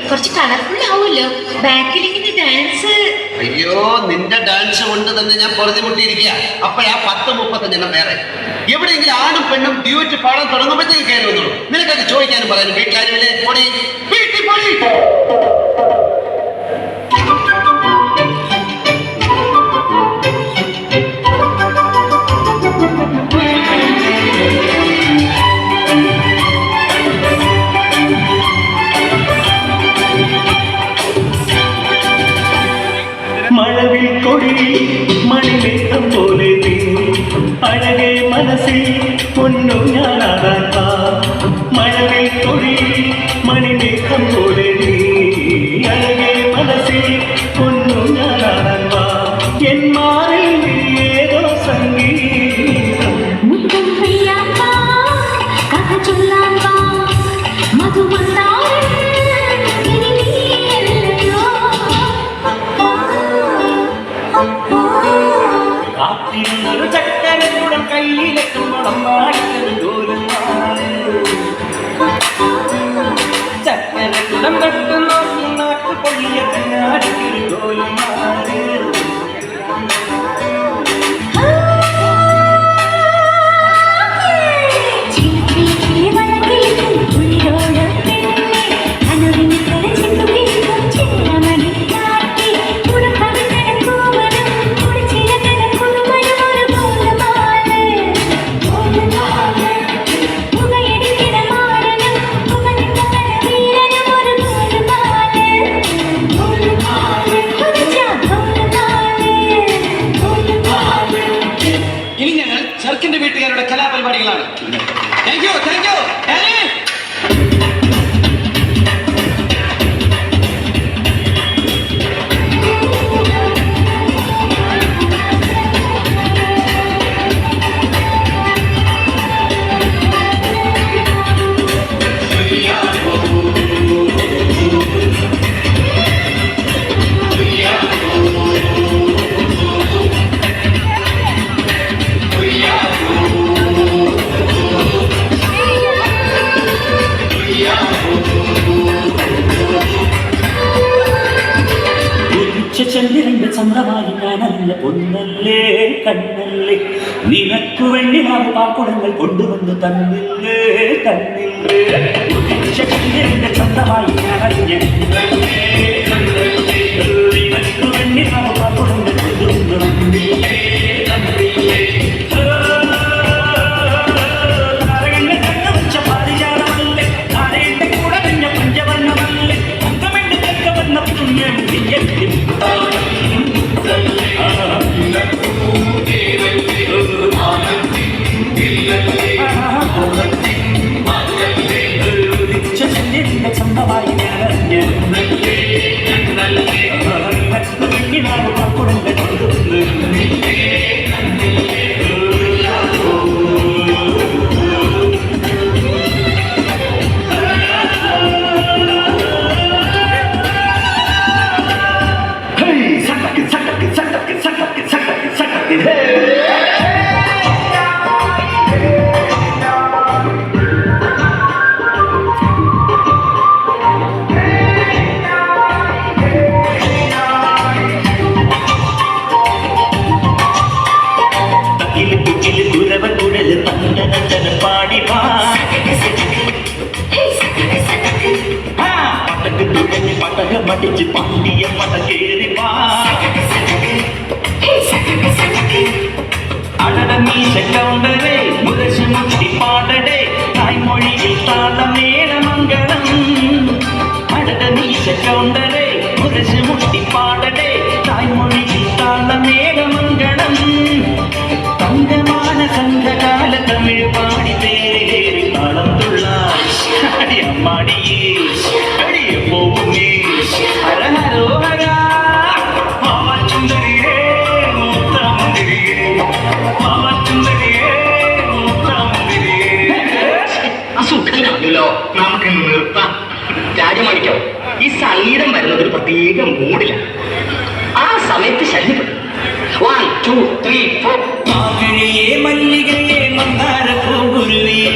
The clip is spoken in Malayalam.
കുറച്ച് കളർഫുൾ ആവുമല്ലോ ബാക്കിൽ ഇങ്ങനെ ഡാൻസ്. അയ്യോ നിന്റെ ഡാൻസ് കൊണ്ട് തന്നെ ഞാൻ പൊറുതിമുട്ടിയിരിക്കുക. അപ്പോഴാ 10-35 വേറെ എവിടെയെങ്കിലും ആണും പെണ്ണും ഡ്യൂറ്റ് പാടാൻ തുടങ്ങുമ്പോഴത്തേക്ക് കയറി വന്നോളൂ. നിനക്കത് ചോദിക്കാനും പറയാനും വീട്ടിലാരുമില്ലേ? പൊടി വീട്ടിൽ പൊടി. മഴവിൽ കൊടി മണിമേഘം പോലെ അഴകേ മനസ്സിൽ പൊന്നു ഞാനാകാൻ വാ. മഴവിൽ കൊടി മണിമേഘം പോലെ അഴകേ മനസ്സിൽ പൊന്നു ഞാനാകാൻ വാ. എൻ മാറിൽ ഏതോ സംഗീതം മുത്തം പെയ്യാൻ വാ, കഥ ചൊല്ലാൻ വാ, മധുമന്ദാരം ഇനി നീയല്ലയോ. കാത്തിരുന്നൊരു ചക്കരക്കുടം കയ്യിലെത്തുമ്പോളം മാടിക്കൊരു ഗോലുമാണ്. ചക്കരക്കുടം തൊട്ടു നോക്കി നാട്ടു പൊള്ളിയ കണ്ണാടിക്കൊരു ഗോലുമാണ്. ചെറുക്കിന്റെ വീട്ടുകാരുടെ കലാപരിപാടികളാണ്. Thank you thank you. ചന്ദ്രന്റെ ചന്ദ്രമായി ഞാനല്ല പൊന്നല്ലേ കണ്ണല്ലേ നിനക്കു വേണ്ടി നാം പാക്കുടങ്ങൾ കൊണ്ടുവന്നു തന്നില്ലേ തന്നില്ലേ. ചന്ദ്രന്റെ ചന്ദ്രമായി ഞാനല്ല നിനക്കു വേണ്ടി നാം പാക്കുടങ്ങൾ കൊണ്ടുവന്നു തന്നില്ലേ തന്നില്ലേ. താരകങ്ങൾ കണ്ണുവച്ച പാരിജാതമല്ലേ താരയുടെ കൂടെ കഴിഞ്ഞ പഞ്ചവർണ്ണമല്ലേ അന്തമെന്റെ തെക്ക വന്ന പുണ്യം സ്വന്തമായി മടിച്ച് പണ്ടിയ പടകേറി അടട മീശ കൗണ്ടരേ മുരശി മുട്ടി പാടടേ തായ്മൊഴിയിൽ താളമേള മംഗളം. അടട മീശ കൗണ്ടരേ മുരശി മുട്ടി പാടടേ തായ്മൊഴിയിൽ താളമേള മംഗളം. തങ്കമാന സംഘകാല തമിഴ് പാടി പേരേറി താളം തുള്ള അടിയമ്മാടിയേ അടിയ പോവുന്നേ ഹര ഹര ഹരോഹര പാവച്ചുന്ദരിയേ മൂത്തമുന്തിരിയേ പാവച്ചുന്ദരിയേ മൂത്തമുന്തിരിയേ. അസുഖനാണല്ലോ, നമുക്കിന്ന് നിർത്താം. രാജമാണിക്കോ, ഈ സംഗീതം വരുന്നത് ഒരു പ്രത്യേക മൂഡിലാണ്. ആ സമയത്ത് ശല്യപ്പെടും. 1 2 3 4. മാങ്ങഴേ മല്ലികയെ മന്ദാര പൂങ്കുരുവിയേ